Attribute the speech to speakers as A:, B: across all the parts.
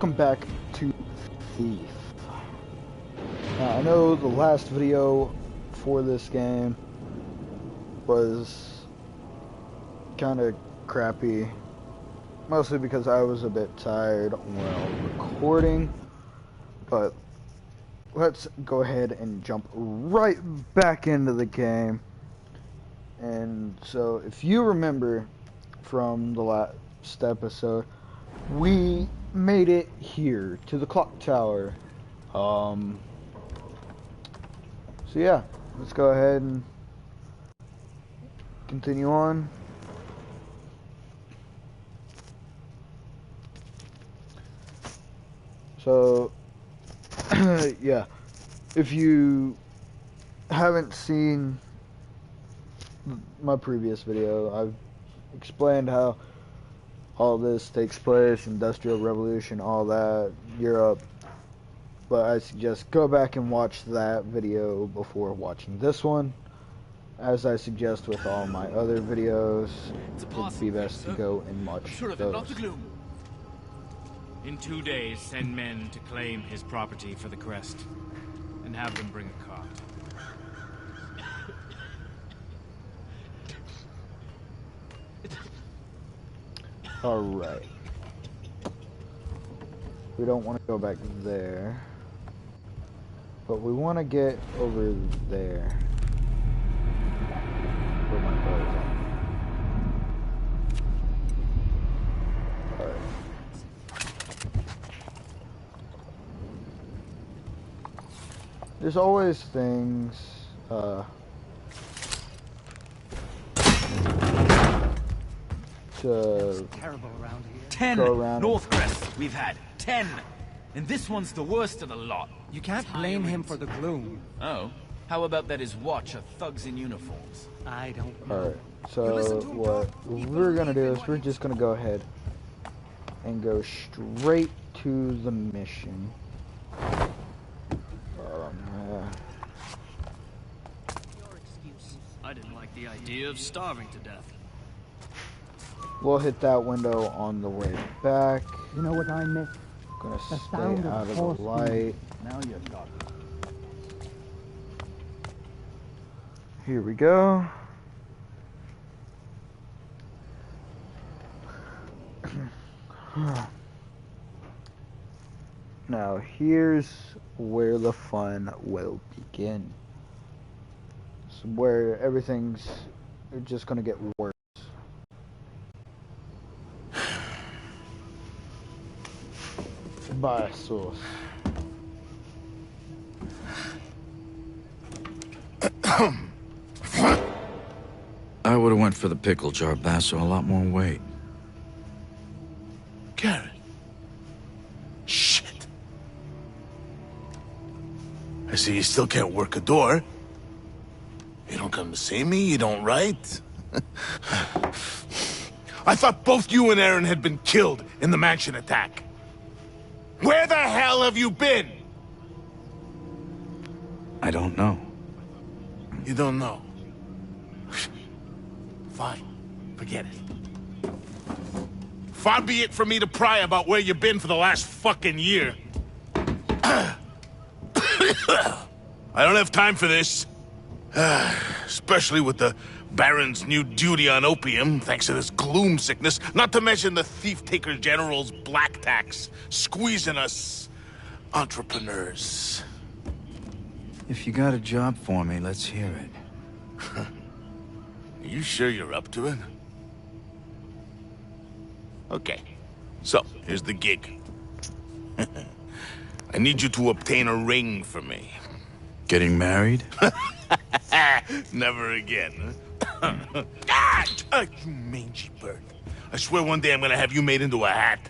A: Welcome back to Thief. Now, I know the last video for this game was kind of crappy, mostly because I was a bit tired while recording, but let's go ahead and jump right back into the game. And so, if you remember from the last episode, we made it here to the clock tower. So yeah, let's go ahead and continue on. So yeah, if you haven't seen my previous video, I've explained how all this takes place, Industrial Revolution, all that, Europe. But I suggest go back and watch that video before watching this one. As I suggest with all my other videos, it'd be best to go and watch those.
B: In 2 days, send men to claim his property for the crest, and have them bring a cart.
A: Alright. We don't want to go back there, but we want to get over there where my bow is. Alright. There's always things to
B: terrible around here.
C: 10
A: go around
C: North Crest we've had. 10! And this one's the worst of the lot.
B: You can't blame him for the gloom.
C: Oh? How about that his watch are thugs in uniforms?
B: I don't know.
A: Alright, so what we're gonna do is we're just gonna go ahead and go straight to the mission.
B: Your excuse. I didn't like the idea of starving to death.
A: We'll hit that window on the way back.
D: You know what I miss?
A: Gonna
D: The
A: stay
D: sound
A: out
D: of
A: of
D: horse
A: the light.
D: Now you're talking.
A: Here we go. Now here's where the fun will begin. It's where everything's just gonna get worse. Sauce.
E: I would have went for the pickle jar, Basso. A lot more weight.
F: Garrett. Shit. I see you still can't work a door. You don't come to see me, you don't write. I thought both you and Aaron had been killed in the mansion attack. Where the hell have you been?
E: I don't know.
F: You don't know. Fine. Forget it. Far be it for me to pry about where you've been for the last fucking year. I don't have time for this. Especially with the Baron's new duty on opium, thanks to this gloom sickness, not to mention the thief-taker general's black tax, squeezing us entrepreneurs.
E: If you got a job for me, let's hear it.
F: Are you sure you're up to it? Okay, so here's the gig. I need you to obtain a ring for me.
E: Getting married?
F: Never again, huh? You mangy bird. I swear one day I'm gonna have you made into a hat.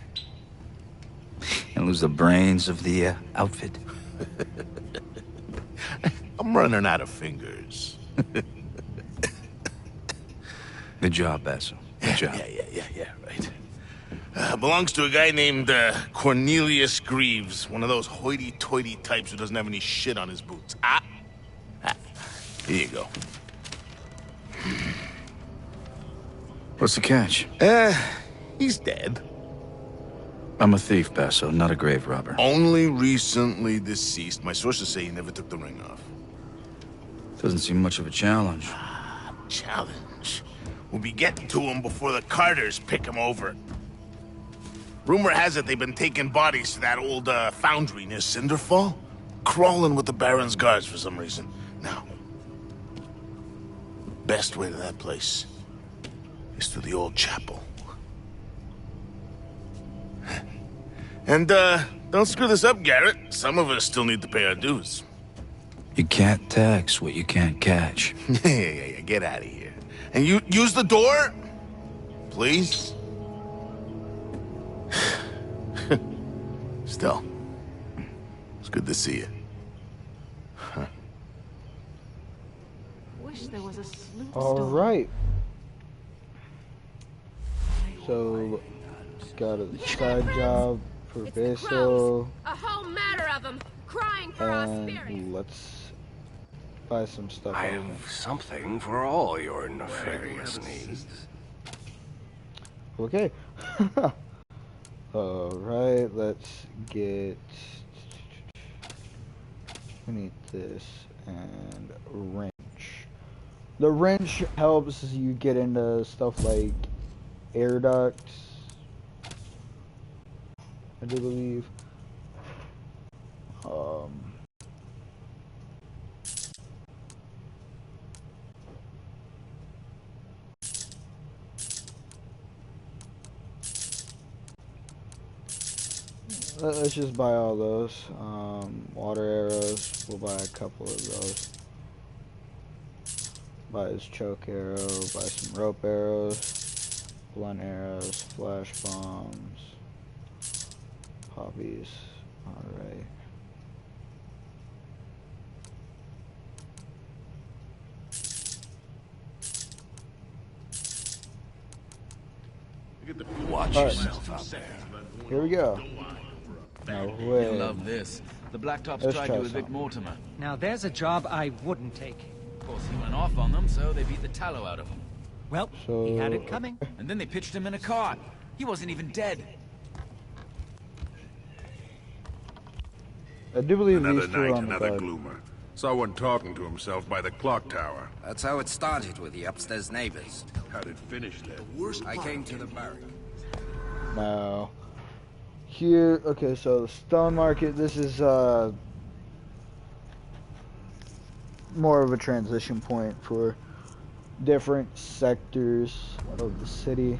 E: And lose the brains of the outfit?
F: I'm running out of fingers.
E: Good job, Basso. Good job.
F: Yeah, right. Belongs to a guy named Cornelius Greaves, one of those hoity-toity types who doesn't have any shit on his boots. Here you go.
E: What's the catch?
F: He's dead.
E: I'm a thief, Basso, not a grave robber.
F: Only recently deceased. My sources say he never took the ring off.
E: Doesn't seem much of a challenge.
F: Challenge. We'll be getting to him before the Carters pick him over. Rumor has it they've been taking bodies to that old foundry near Cinderfall. Crawling with the Baron's guards for some reason. Now, best way to that place is through the old chapel. And, don't screw this up, Garrett. Some of us still need to pay our dues.
E: You can't tax what you can't catch.
F: Yeah, get out of here. And you use the door? Please? Still, it's good to see you.
G: Wish there was a sloop
A: All
G: store.
A: right. So, got a side job for
G: It's the
A: Basso,
G: crows. A whole matter of them crying for our spirit.
A: and let's buy some stuff.
H: I
A: over there.
H: have something for all your nefarious needs.
A: Okay. Alright, let's get... We need this and wrench. The wrench helps you get into stuff like air ducts, I do believe. Let's just buy all those. Water arrows, we'll buy a couple of those. Buy his choke arrow, buy some rope arrows, blunt arrows, flash bombs, poppies. Alright.
H: Watch
A: All right.
H: yourself out there.
A: Here we go. No way.
C: You'll love this. The Blacktops
A: Let's
C: tried
A: try
C: to evict
A: some.
C: Mortimer.
I: Now there's a job I wouldn't take.
C: Of course, he went off on them, so they beat the tallow out of him.
I: Well,
A: So-
I: he had it coming.
C: And then they pitched him in a cart. He wasn't even dead.
A: I do believe
J: Another
A: these two are
J: night,
A: on the
J: another
A: guard.
J: gloomer. Someone talking to himself by the clock tower.
K: That's how it started with the upstairs neighbors.
J: How'd it finish then?
K: I came to the barrack.
A: Now, here, okay, so the stone market, this is more of a transition point for different sectors of the city.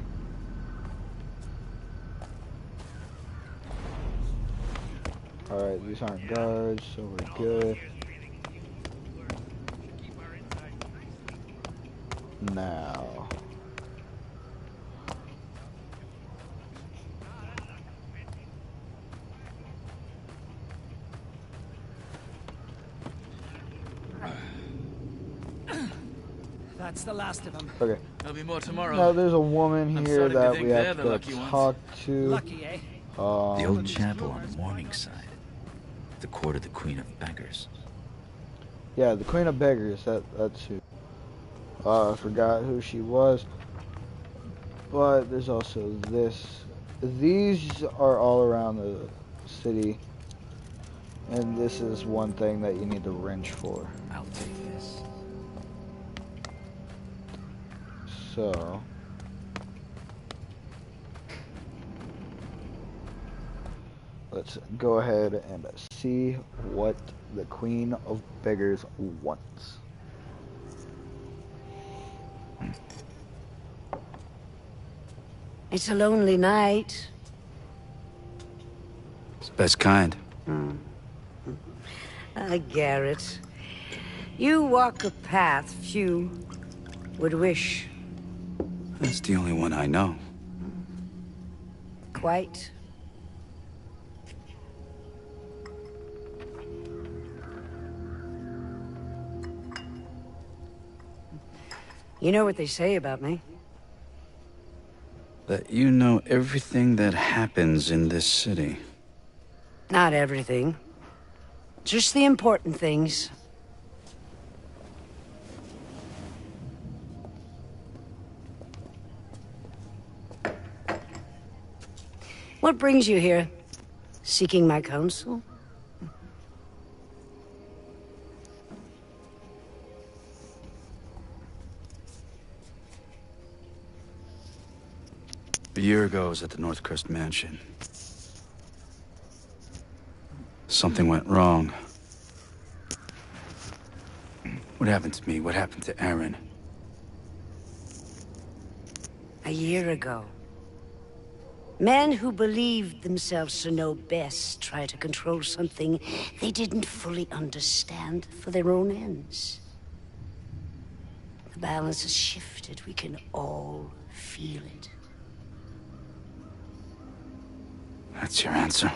A: Alright, these aren't guards, so we're good. Now,
I: That's the last of them.
A: okay.
C: There'll be more tomorrow.
A: Now there's a woman
C: I'm
A: here
C: starting to
A: that
C: think
A: we
C: they're
A: have
C: the
A: to
C: lucky ones.
A: talk to.
I: Lucky, eh?
E: The old chapel on the morning side. The court of the Queen of Beggars.
A: Yeah, the Queen of Beggars, that's who. I forgot who she was. But there's also this. These are all around the city. And this is one thing that you need the wrench for.
E: I'll take this.
A: So. Let's go ahead and see what the Queen of Beggars wants.
L: It's a lonely night.
E: It's the best kind.
L: Garrett. You walk a path few would wish.
E: That's the only one I know.
L: Quite. You know what they say about me?
E: That you know everything that happens in this city.
L: Not everything. Just the important things. What brings you here? Seeking my counsel?
E: A year ago, I was at the Northcrest Mansion. Something went wrong. What happened to me? What happened to Aaron?
L: A year ago. Men who believed themselves to know best try to control something they didn't fully understand for their own ends. The balance has shifted. We can all feel it.
E: That's your answer?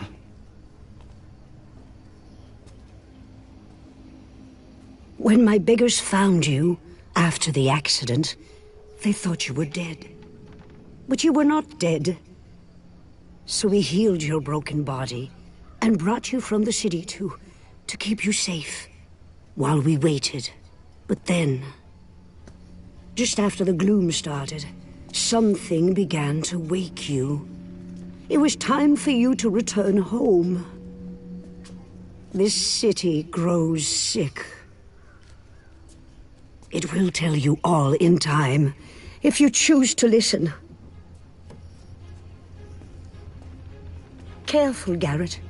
L: When my beggars found you, after the accident, they thought you were dead. But you were not dead. So we healed your broken body, and brought you from the city to keep you safe, while we waited. But then, just after the gloom started, something began to wake you. It was time for you to return home. This city grows sick. It will tell you all in time, if you choose to listen. Careful, Garrett.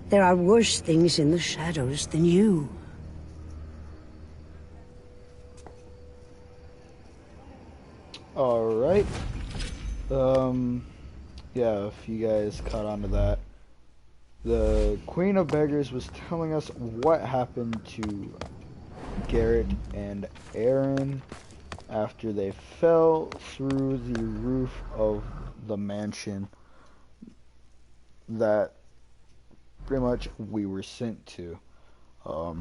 L: There are worse things in the shadows than you.
A: Alright. Yeah, if you guys caught on to that. The Queen of Beggars was telling us what happened to Garrett and Aaron after they fell through the roof of the mansion that pretty much we were sent to. But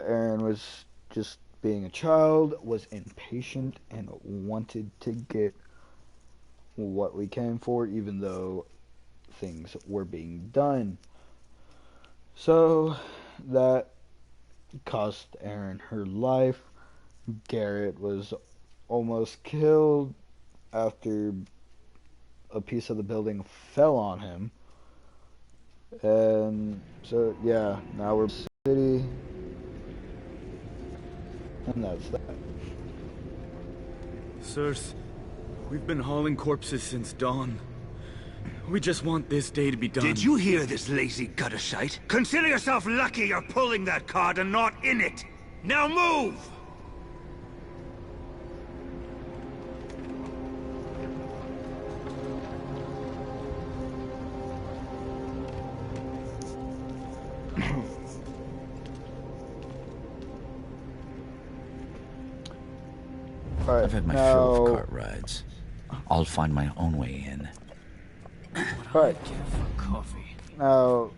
A: Aaron was just being a child, was impatient, and wanted to get what we came for, even though things were being done. So that cost Aaron her life. Garrett was almost killed after a piece of the building fell on him. And so yeah, now we're in the city, and that's that.
C: Sirs, we've been hauling corpses since dawn. We just want this day to be done.
E: Did you hear this lazy gutter shite? Consider yourself lucky you're pulling that card and not in it. Now move!
A: Alright,
M: I've had my
A: now,
M: fill of cart rides. I'll find my own way in.
A: alright. Now,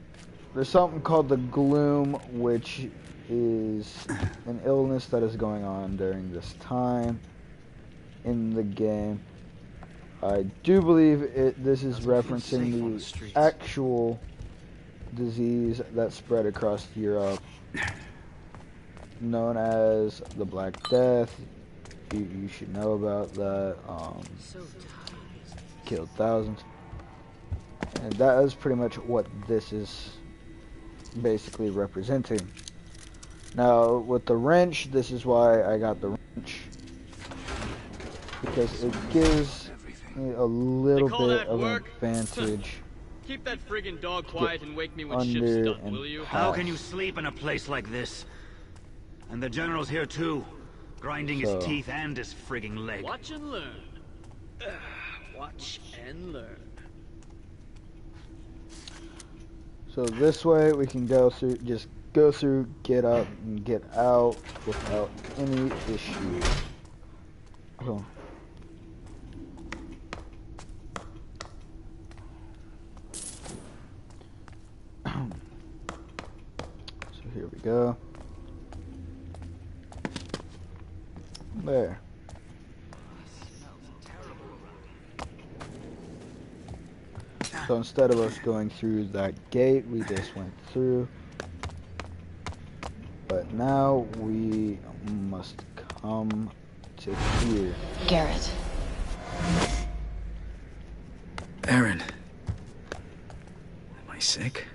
A: there's something called the Gloom, which is an illness that is going on during this time in the game. I do believe this is referencing the actual disease that spread across Europe, known as the Black Death. You should know about that. Killed thousands. And that is pretty much what this is basically representing. Now, with the wrench, this is why I got the wrench. Because it gives me a little bit of an advantage.
N: Keep that friggin' dog quiet and wake me when ship's done, will you?
E: How can you sleep in a place like this? And the general's here too, grinding his teeth and his frigging leg.
N: Watch and learn. Watch and learn.
A: So this way we can go through, just go through, get up, and get out without any issues. Oh. So here we go. There. So instead of us going through that gate, we just went through. But now we must come to here.
O: Garrett.
E: Aaron.
M: sick?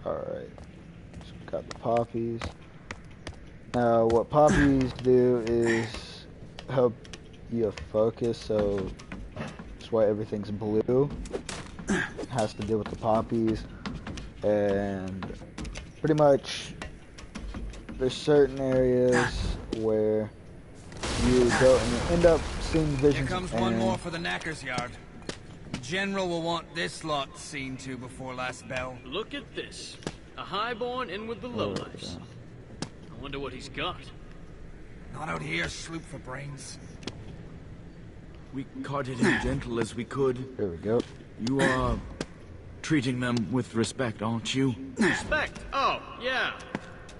A: Alright. So got the poppies. Now, what poppies do is help you focus, so that's why everything's blue. It has to do with the poppies. And pretty much there's certain areas where you go and you end up seeing visions.
K: Here comes one more for the Knacker's Yard. The General will want this lot seen to before last bell.
N: Look at this. A highborn in with the lowlifes. I wonder what he's got.
K: Not out here, sloop for brains.
C: We carted as gentle as we could.
A: There we go.
C: You are treating them with respect, aren't you?
N: Respect? Oh, yeah.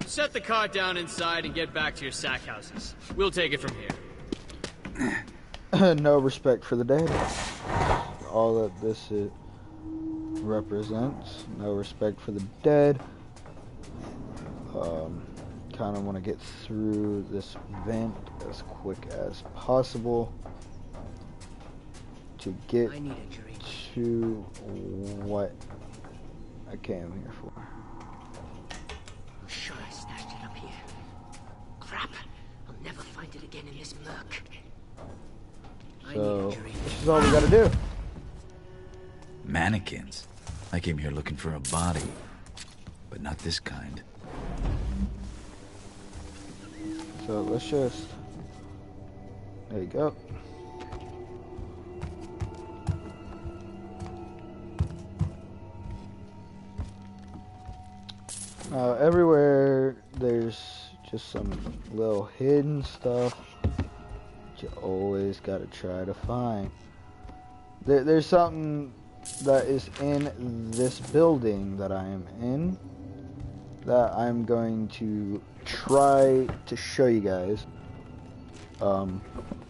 N: Set the cart down inside and get back to your sack houses. We'll take it from here.
A: No respect for the dead. All that this represents. No respect for the dead. Kind of want to get through this vent as quick as possible to get to what I came here for.
O: I'm sure I snatched it up here. Crap! I'll never find it again in this murk.
A: So, this is all we gotta do.
M: Mannequins. I came here looking for a body, but not this kind.
A: So let's just, there you go. Now everywhere there's just some little hidden stuff that you always gotta try to find. There's something that is in this building that I am in that I'm going to try to show you guys,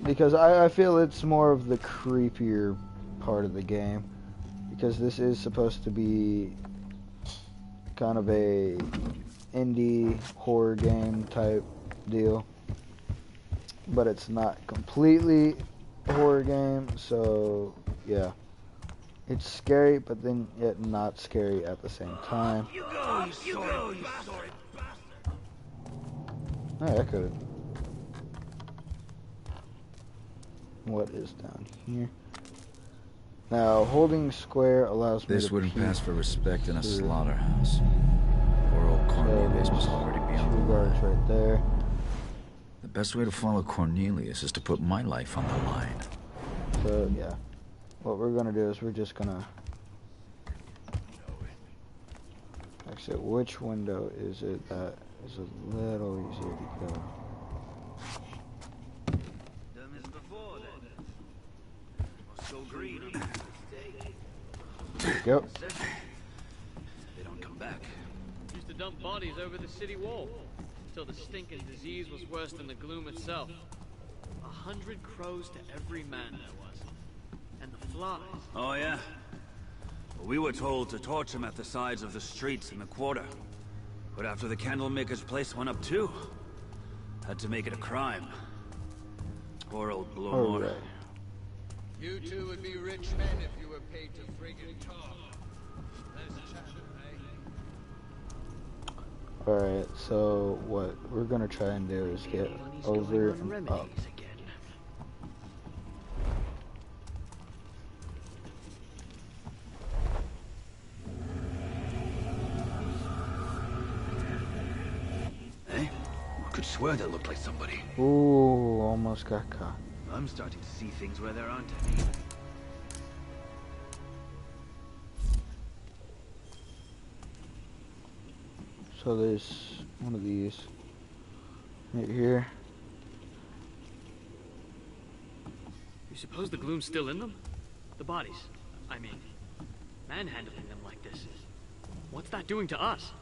A: because I feel it's more of the creepier part of the game, because this is supposed to be kind of a indie horror game type deal, but it's not completely a horror game, so yeah, it's scary but then yet not scary at the same time.
E: You go, you sorry.
A: Oh, I could. What is down here? Now, holding square allows me to
M: This wouldn't
A: peek
M: pass for respect in a
A: through.
M: slaughterhouse. Poor old Cornelius must already be on the
A: Two guards
M: line.
A: right there.
M: The best way to follow Cornelius is to put my life on the line.
A: So, yeah. What we're gonna do is we're just gonna... Actually, which window is it that is a little easier to go?
E: Done this before, then. Must go green on
A: There you go.
E: They don't come back.
N: Used to dump bodies over the city wall. Till the stinking disease was worse than the gloom itself. 100 crows to every man there was. And the flies.
E: Oh, yeah? Well, we were told to torch them at the sides of the streets in the quarter. But after the Candlemaker's place went up too, had to make it a crime. Poor old Blowmore.
A: Alright.
P: You two would be rich men if you were paid to friggin' talk. Less chatter, eh?
A: Alright, so what we're gonna try and do is get over and up.
E: Could swear that looked like somebody.
A: Ooh, almost got caught.
E: I'm starting to see things where there aren't any.
A: So there's one of these right here.
N: You suppose the gloom's still in them? The bodies, I mean. Manhandling them like this. What's that doing to us?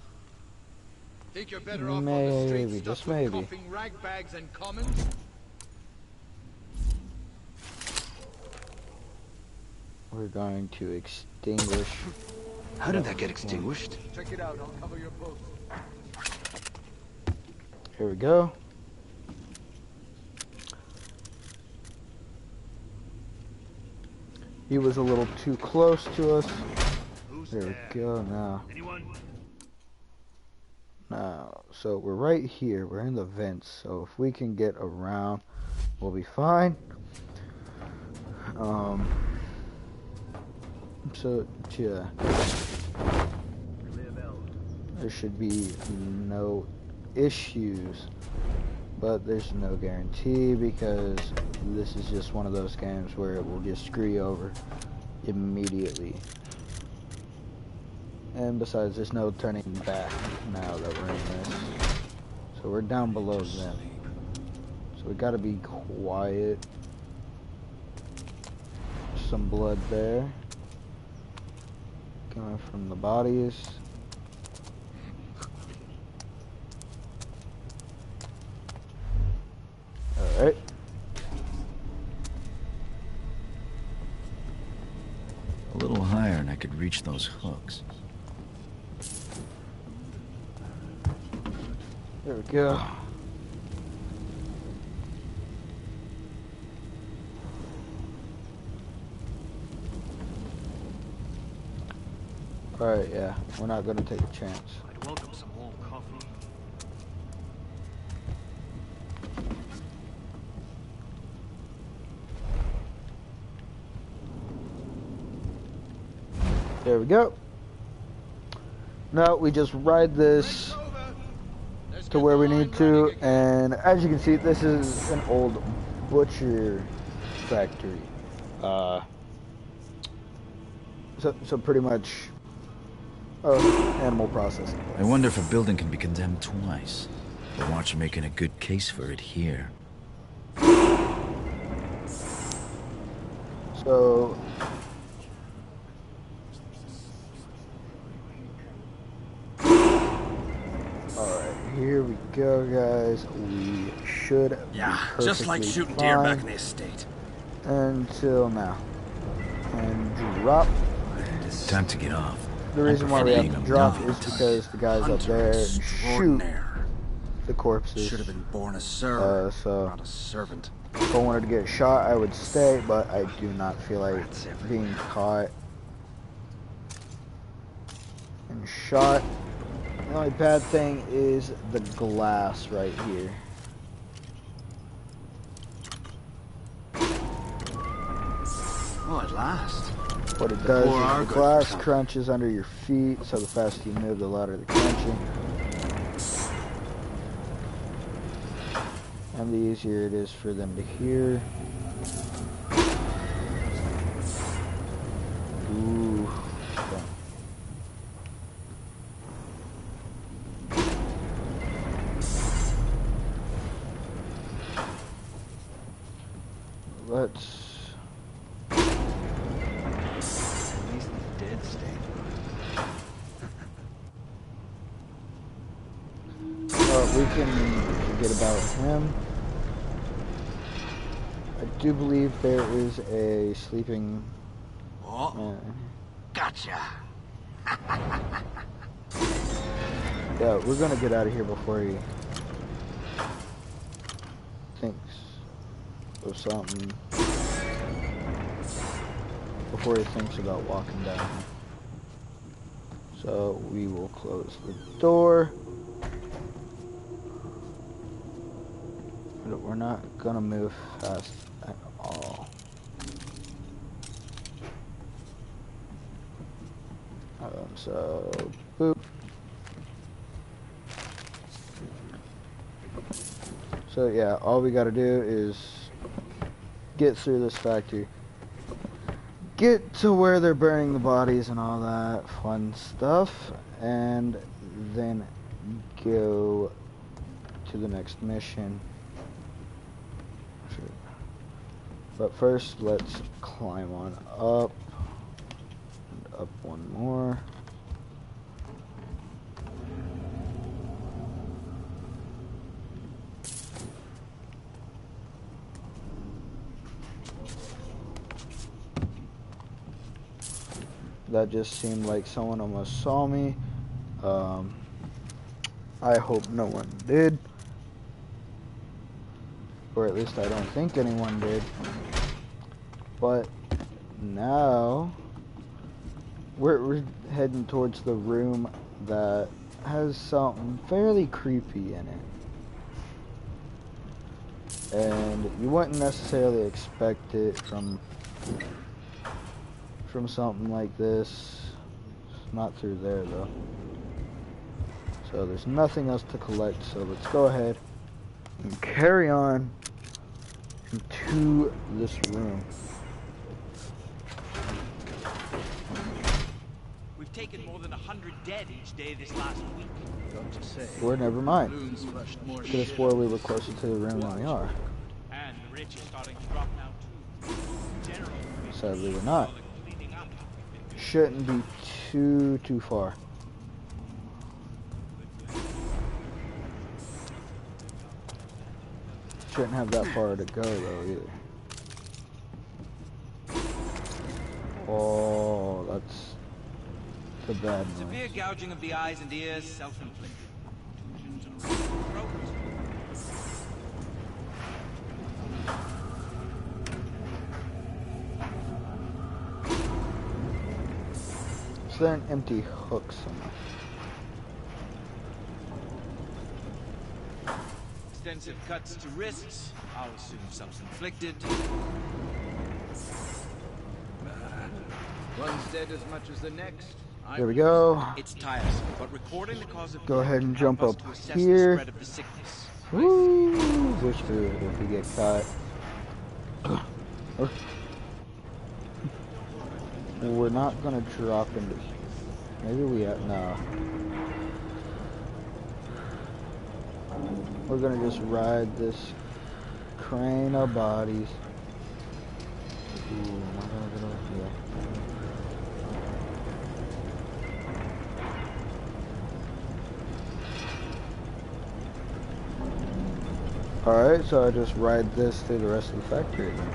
P: Think you're better off on the streets
A: Maybe, just
P: stuffed with
A: maybe.
P: coughing ragbags and commons?
A: We're going to extinguish.
E: How did that get extinguished?
P: Check it out, I'll cover your post.
A: Here we go. He was a little too close to us. There we go. Now, so we're right here. We're in the vents. So if we can get around, we'll be fine. So yeah, there should be no issues, but there's no guarantee because this is just one of those games where it will just screw you over immediately. And besides, there's no turning back now that we're in this. So we're down below them. So we gotta be quiet. Some blood there. Coming from the bodies. Alright.
M: A little higher and I could reach those hooks.
A: There we go. Alright, yeah. We're not gonna take a chance.
N: I'd welcome some warm coffee.
A: There we go. Now we just ride this to where we need to, and as you can see, this is an old butcher factory. So pretty much animal processing.
M: I wonder if a building can be condemned twice. But watch making a good case for it here.
A: So here we go, guys. We should be
H: just like shooting
A: fine
H: deer back in the estate.
A: Until now. And drop.
M: Time to get off.
A: The reason why we have to drop is because the guys up there shoot the corpses.
H: Should have been born a servant, not a servant.
A: If I wanted to get shot, I would stay, but I do not feel like being caught and shot. The only bad thing is the glass right here.
H: Oh, at last.
A: What it does is the glass crunches under your feet, so the faster you move, the louder the crunching. And the easier it is for them to hear. Ooh. Okay. Let's... we can forget about him. I do believe there is a sleeping man.
H: Gotcha.
A: Yeah, we're gonna get out of here before he thinks of something. Before he thinks about walking down. So we will close the door. We're not gonna move fast at all. So, boop. So yeah, all we gotta do is get through this factory. Get to where they're burning the bodies and all that fun stuff. And then go to the next mission. But first, let's climb on up, and up one more. That just seemed like someone almost saw me. I hope no one did. Or at least I don't think anyone did. But now we're heading towards the room that has something fairly creepy in it. And you wouldn't necessarily expect it from something like this. It's not through there though. So there's nothing else to collect, so let's go ahead and carry on into this room.
Q: We've taken more than 100 dead each day this last week.
P: Don't you say?
A: Or never mind.
P: Balloons flushed more
A: Could have swore we were closer to the room than we are.
Q: And the rich is starting to drop now too. General,
A: Sadly, we're not. Shouldn't be too far. Shouldn't have that far to go though either. Oh, that's the bad noise.
Q: severe gouging of the eyes and ears, self-inflicted.
A: Is there an empty hook somewhere?
Q: Extensive cuts to wrists, I'll assume self-inflicted.
P: One's dead as much as the next.
A: There we go.
Q: It's tiresome, but recording the cause of
A: Go ahead and jump
Q: help
A: up
Q: us to assess
A: here.
Q: the spread of the sickness.
A: Woo! Push through it if we get caught. We're not gonna drop into. Maybe we have. No. We're gonna just ride this crane of bodies. Ooh, am I gonna get over here? Alright, so I just ride this through the rest of the factory then.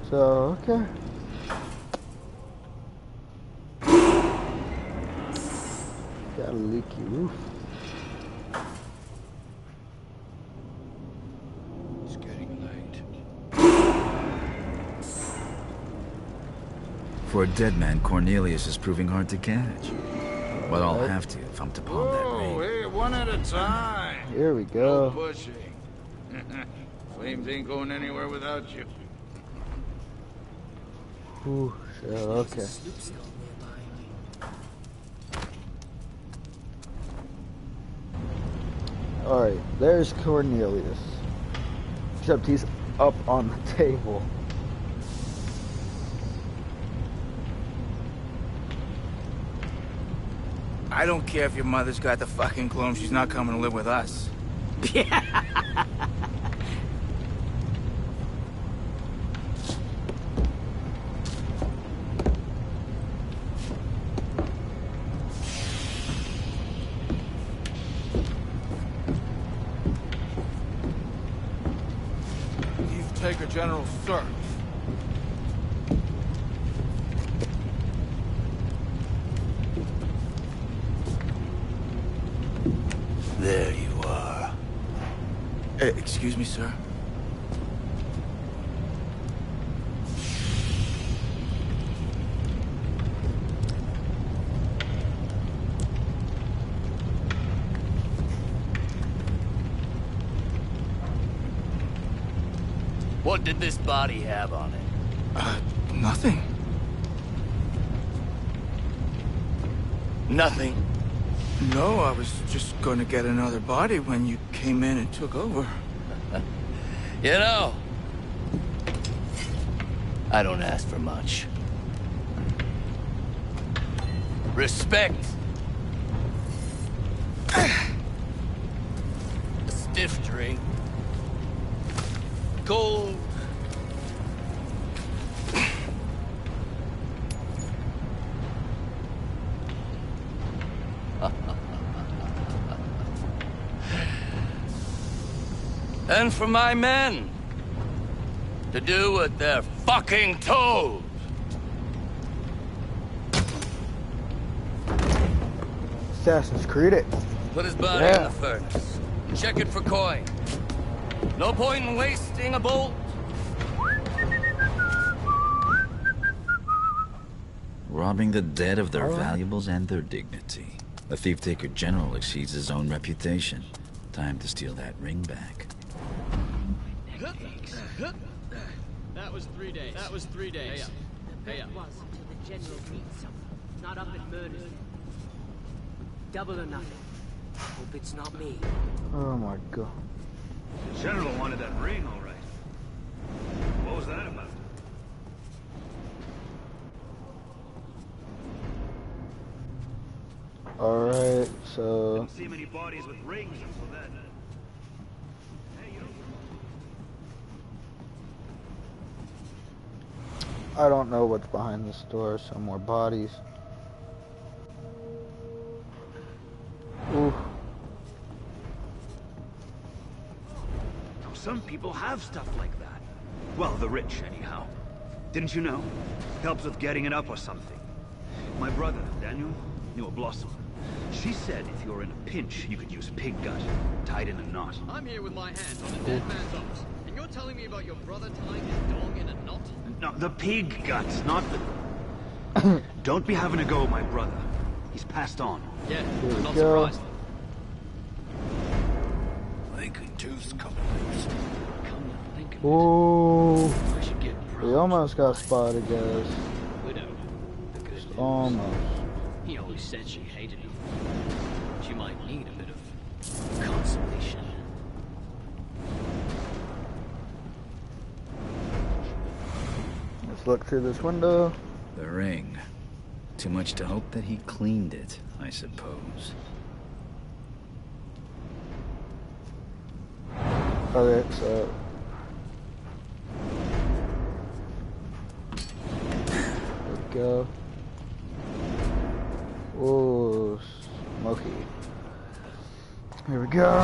A: So, okay. Got a leaky roof.
P: It's getting late.
M: For a dead man, Cornelius is proving hard to catch. But I'll have to if I'm to pawn that ring.
P: Oh, hey, one at a time.
A: Here we go.
P: No pushing. Flames ain't going anywhere without you.
A: Ooh, shit, okay. Alright, there's Cornelius. Except he's up on the table.
R: I don't care if your mother's got the fucking gloom, she's not coming to live with us.
F: Taker General search.
R: There you are. Excuse me, sir.
S: What did this body have on it?
R: Nothing.
S: Nothing?
R: No, I was just gonna get another body when you came in and took over.
S: You know, I don't ask for much. Respect. A stiff drink. Cold. And for my men to do what they're fucking told.
A: Assassin's Creed it.
S: Put his body in the furnace. Check it for coin. No point in wasting a bolt.
M: Robbing the dead of their valuables and their dignity. The thief-taker general exceeds his own reputation. Time to steal that ring back.
N: That was 3 days. That was 3 days. Hey up.
O: It was until the general needs something. Not up at murders. Double or nothing. Hope it's not me.
A: Oh my god.
E: The general wanted that ring, all right. What was that about?
A: Alright, so...
E: Didn't see many bodies with rings until then.
A: I don't know what's behind this door. Some more bodies. Ooh.
E: Some people have stuff like that. Well, the rich, anyhow. Didn't you know? Helps with getting it up or something. My brother, Daniel, knew a Blossom. She said if you were in a pinch, you could use pig gut, tied in a knot.
N: I'm here with my hands on a dead man's arms, and you're telling me about your brother tying his dog in a knot?
E: No, the pig guts, not the... Don't be having a go at my brother. He's passed on.
N: Yeah, I'm not surprised.
E: They could do a couple things.
N: Come to think of
A: Ooh.
N: it, I should get
A: We almost got spotted, guys.
N: Widow. The good news.
A: Almost.
N: He always said she hated him. She might need a bit of consolation.
A: Let's look through this window.
M: The ring. Too much to hope that he cleaned it, I suppose.
A: Okay, so... There we go. Ooh, smoky. Here we go.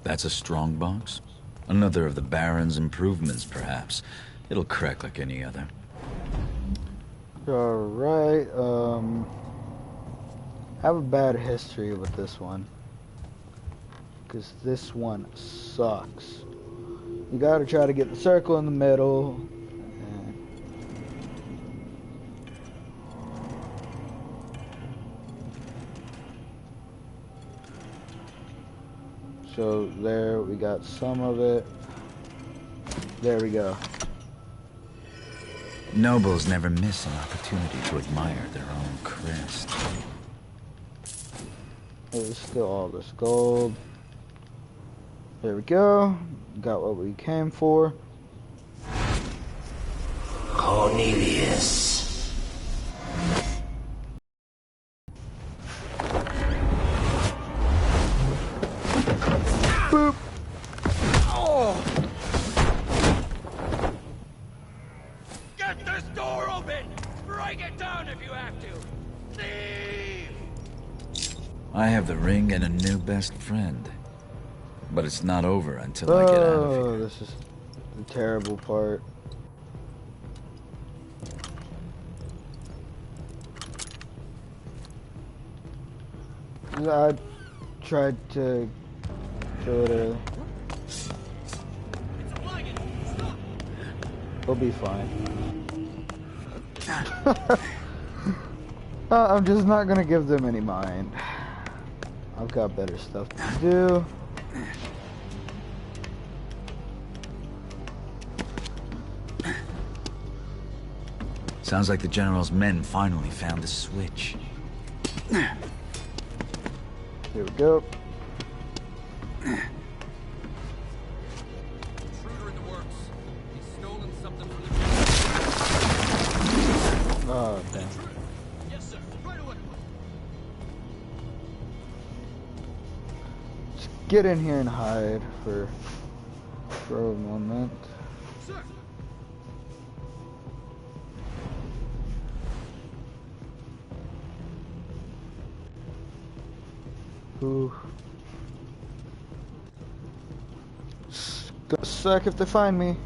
M: That's a strong box? Another of the Baron's improvements, perhaps. It'll crack like any other.
A: Alright, I have a bad history with this one. Because this one sucks. You gotta try to get the circle in the middle. So there, we got some of it. There we go.
M: Nobles never miss an opportunity to admire their own crest.
A: There's still all this gold. There we go. Got what we came for.
O: Cornelius.
A: Boop.
S: Oh! Get this door open! Break it down if you have to! Thief!
M: I have the ring and a new best friend. But it's not over until I get out of here.
A: Oh, this is the terrible part. I tried to kill it early. We'll be fine. I'm just not gonna give them any mind. I've got better stuff to do.
M: Sounds like the General's men finally found the switch.
A: Here we go.
K: Intruder in the works. He's stolen something from the...
A: Oh, damn.
K: Yes, sir. Right away.
A: Let's get in here and hide for a moment.
K: Sir.
A: Ooh. It's gonna suck if they find me.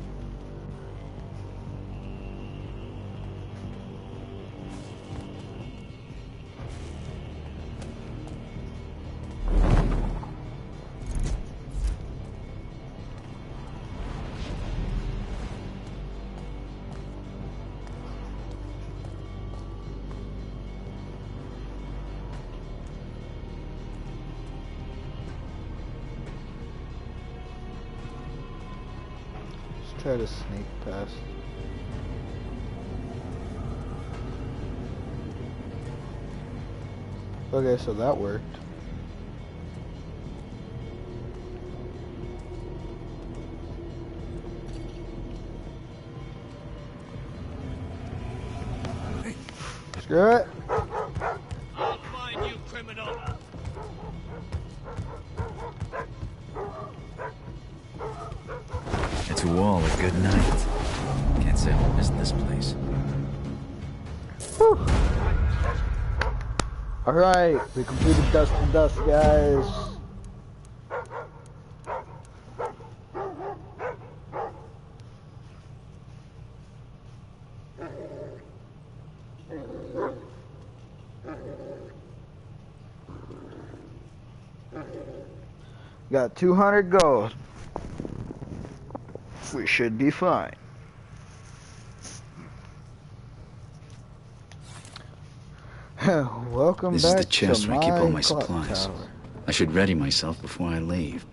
A: Try to sneak past. Okay, so that worked. Screw it.
S: I'll find you, criminal.
M: And to all a good night. Can't say I'll miss this place.
A: Whew. Alright, we completed Dust to Dust, guys. Got 200 gold. We should be fine. Welcome
M: this
A: back
M: is the chest
A: to
M: where I keep all my
A: clock
M: supplies.
A: tower.
M: I should ready myself before I leave.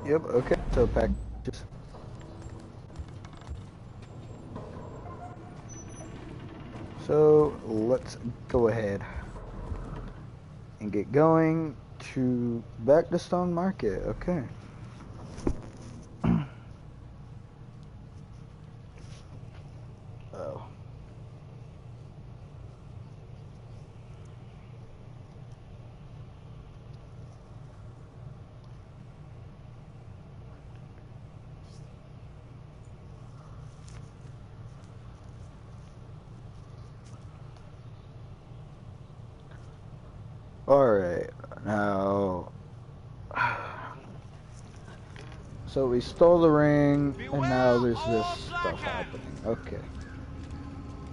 A: Yep, okay, so packages. So let's go ahead and get going to back to Stone Market, okay. Oh. Alright, now, so we stole the ring, and now there's this stuff happening, okay.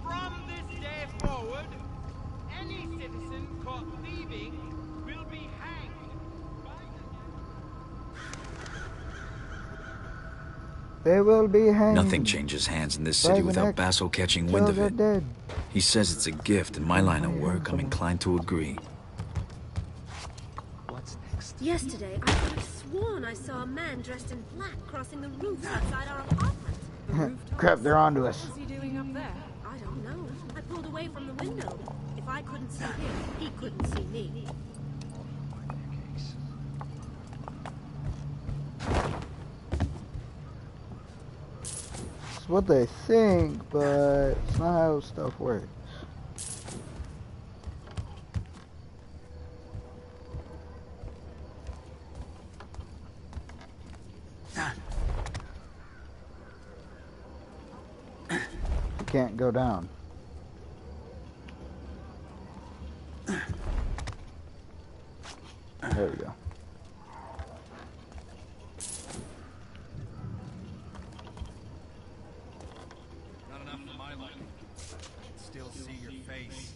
S: From this day forward, any citizen caught thieving will be hanged.
A: They will be hanged.
M: Nothing changes hands in this city without Basso catching wind of it.
A: Dead.
M: He says it's a gift. In my line of work, I'm inclined to agree.
G: Yesterday, I could have sworn I saw a man dressed in black crossing the roof outside our apartment.
A: Crap, they're onto us.
G: What's he doing up there? I don't know. I pulled away from the window. If I couldn't see him, he couldn't see me.
A: It's what they think, but it's not how stuff works. Can't go down. There we go.
K: Not enough for my life. Still see your face.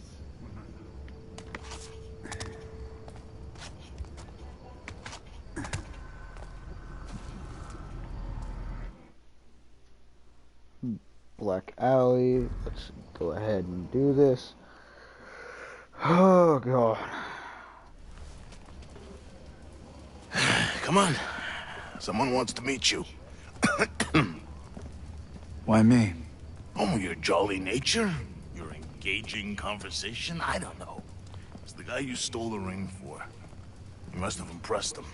A: Black Alley. Let's go ahead and do this. Oh, God.
F: Come on. Someone wants to meet you.
R: Why me?
F: Oh, your jolly nature? Your engaging conversation? I don't know. It's the guy you stole the ring for. You must have impressed him.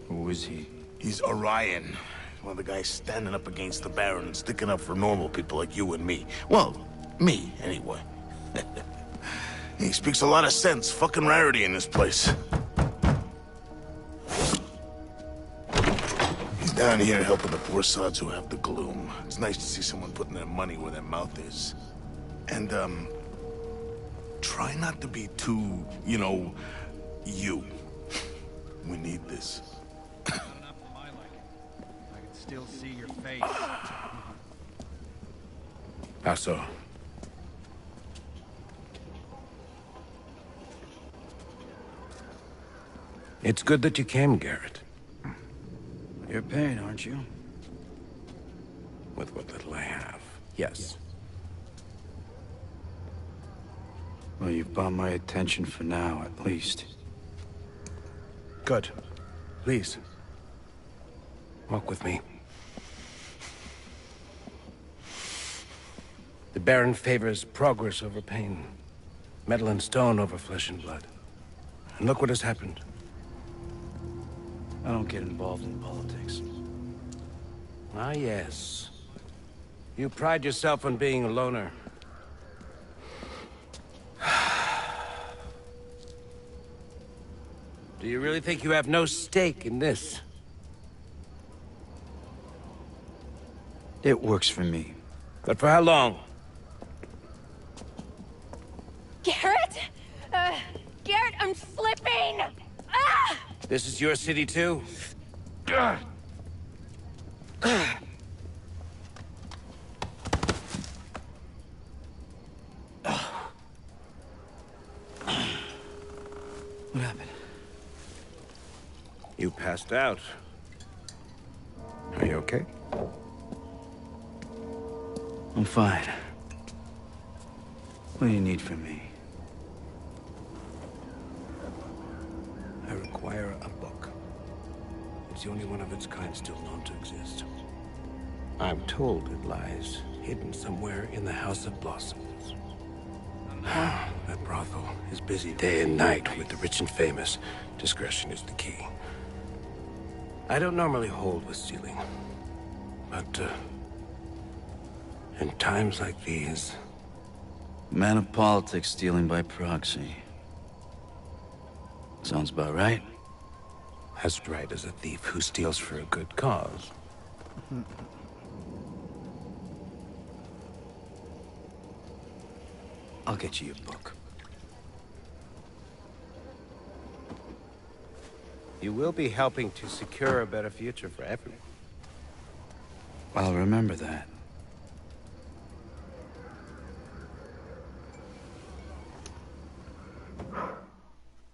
R: Who is he?
F: He's Orion. He's one of the guys standing up against the Baron and sticking up for normal people like you and me. Well, me, anyway. He speaks a lot of sense. Fucking rarity in this place. He's down here helping the poor sods who have the gloom. It's nice to see someone putting their money where their mouth is. And, try not to be too, you know, you. We need this.
K: I can still see your face.
J: How so? It's good that you came, Garrett.
R: You're paying, aren't you?
J: With what little I have, yes.
R: Well, you've bought my attention for now, at least.
J: Good. Please. Walk with me. The Baron favors progress over pain. Metal and stone over flesh and blood. And look what has happened.
R: I don't get involved in politics.
J: Ah, yes. You pride yourself on being a loner. Do you really think you have no stake in this?
R: It works for me.
J: But for how long?
T: Garrett? Garrett, I'm slipping! Ah!
J: This is your city too?
R: What happened?
J: You passed out. Are you okay?
R: I'm fine. What do you need from me?
J: I require a book. It's the only one of its kind still known to exist. I'm told it lies hidden somewhere in the House of Blossoms. That brothel is busy day and night with the rich and famous. Discretion is the key. I don't normally hold with stealing, but in times like these...
R: Man of politics stealing by proxy. Sounds about right.
J: As right as a thief who steals for a good cause.
R: I'll get you a book.
J: You will be helping to secure a better future for everyone.
R: I'll remember that.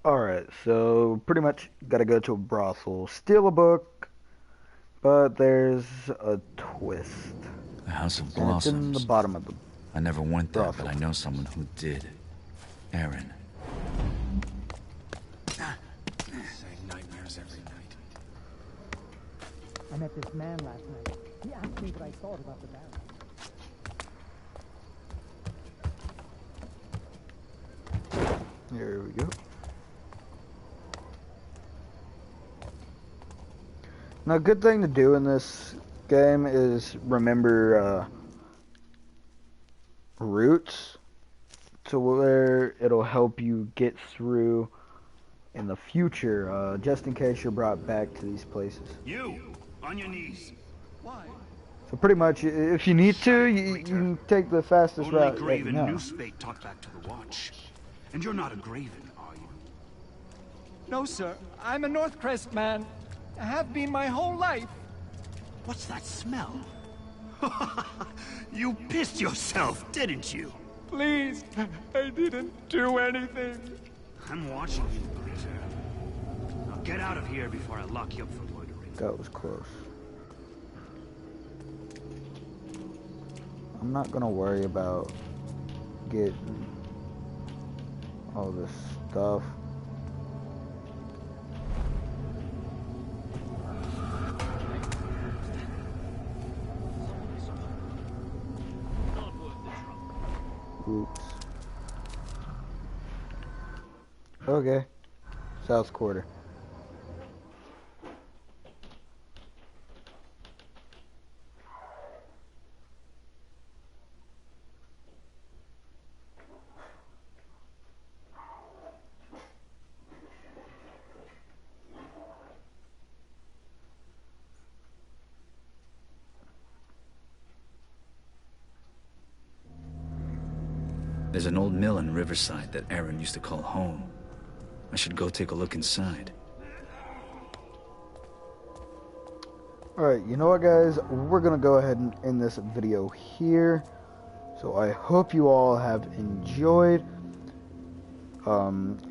A: Alright, so pretty much gotta go to a brothel, steal a book, but there's a twist.
M: The House of
A: It's
M: Blossoms.
A: in the bottom of the
M: I never went there,
A: brothel.
M: but I know someone who did. Aaron.
K: Same nightmares every night.
D: I met this man last night. He asked me what I thought about the Baron.
A: Here we go. Now, a good thing to do in this game is remember routes to where it'll help you get through in the future, just in case you're brought back to these places.
E: You, on your knees. Why?
A: So pretty much, if you need to, you can take the fastest
E: Only
A: route. that
E: Graven
A: you know.
E: Newspate talked back to the Watch. And you're not a Graven, are you?
I: No, sir. I'm a Northcrest man. I have been my whole life.
E: What's that smell? You pissed yourself, didn't you?
I: Please, I didn't do anything.
E: I'm watching you, Blazer. Now get out of here before I lock you up for loitering.
A: That was close. I'm not gonna worry about getting all this stuff. Oops. Okay. South Quarter.
M: There's an old mill in Riverside that Aaron used to call home. I should go take a look inside.
A: Alright, you know what guys, we're gonna go ahead and end this video here. So I hope you all have enjoyed.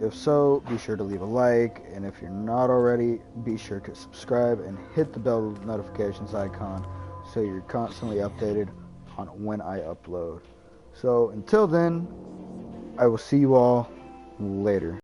A: If so, be sure to leave a like, and if you're not already, be sure to subscribe and hit the bell notifications icon so you're constantly updated on when I upload. So until then, I will see you all later.